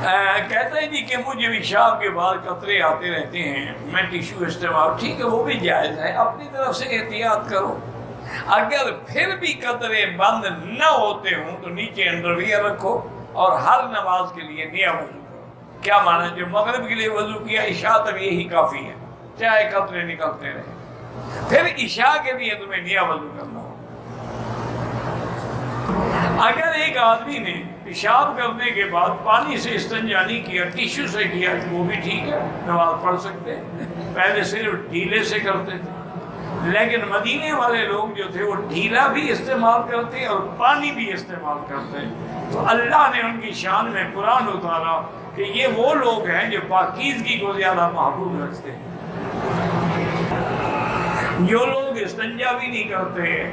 کہتا ہے جی کہ مجھے پیشاب کے بعد قطرے آتے رہتے ہیں، میں ٹیشو استعمال، ٹھیک ہے وہ بھی جائز ہے، اپنی طرف سے احتیاط کرو۔ اگر پھر بھی قطرے بند نہ ہوتے ہوں تو نیچے انڈرویئر رکھو اور ہر نماز کے لیے نیا وضو کرو۔ کیا معنی؟ جو مغرب کے لیے وضو کیا عشاء تک یہی کافی ہے، چاہے قطرے نکلتے رہے، پھر عشاء کے لیے تمہیں نیا وضو کرنا ہو۔ اگر ایک آدمی نے پیشاب کرنے کے بعد پانی سے استنجا نہیں کیا، ٹیشو سے کیا، وہ بھی ٹھیک ہے، نماز پڑھ سکتے ہیں۔ پہلے صرف ڈھیلے سے کرتے تھے، لیکن مدینے والے لوگ جو تھے وہ ڈھیلا بھی استعمال کرتے اور پانی بھی استعمال کرتے، تو اللہ نے ان کی شان میں قرآن اتارا کہ یہ وہ لوگ ہیں جو پاکیزگی کو زیادہ محبوب رکھتے ہیں۔ جو لوگ استنجا بھی نہیں کرتے،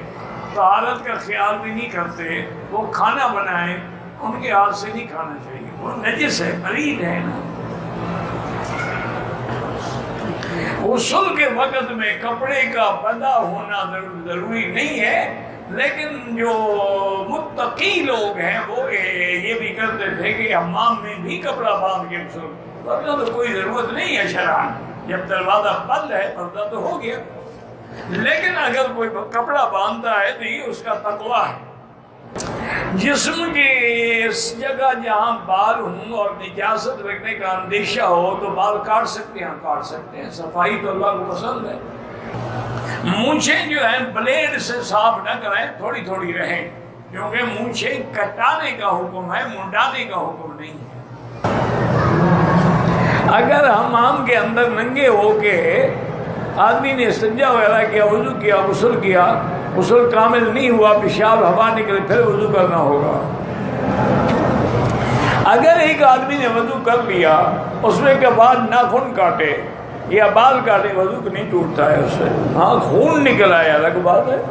طہارت کا خیال بھی نہیں کرتے، وہ کھانا بنائیں ان کے ہاتھ سے نہیں کھانا چاہیے، وہ نجس ہے، پلید ہے نا۔ غسل کے وقت میں کپڑے کا بندھا ہونا ضروری نہیں ہے، لیکن جو متقی لوگ ہیں وہ یہ بھی کرتے تھے کہ حمام میں بھی کپڑا باندھ کے غسل، ورنہ تو کوئی ضرورت نہیں ہے شرعاً، جب دروازہ بند ہے پردہ تو ہو گیا۔ لیکن اگر کوئی کپڑا باندھتا ہے تو یہ اس کا تقویٰ ہے۔ جسم کے اس جگہ جہاں بال ہوں اور نجاست رکھنے کا اندیشہ ہو تو بال کاٹ سکتے ہیں، کاٹ سکتے ہیں، صفائی تو اللہ کو پسند ہے۔ مونچھیں جو ہیں بلیڈ سے صاف نہ کریں، تھوڑی تھوڑی رہیں، کیونکہ مونچھیں کٹانے کا حکم ہے، منڈانے کا حکم نہیں ہے۔ اگر حمام کے اندر ننگے ہو کے آدمی نے استنجا وغیرہ کیا، وضو کیا، غسل کیا، غسل کامل نہیں ہوا، پیشاب ہوا نکلے، پھر وضو کرنا ہوگا۔ اگر ایک آدمی نے وضو کر لیا، اس میں کے بعد ناخن کاٹے یا بال کاٹے، وضو نہیں ٹوٹتا ہے اس سے، ہاں خون نکل آیا الگ بات ہے۔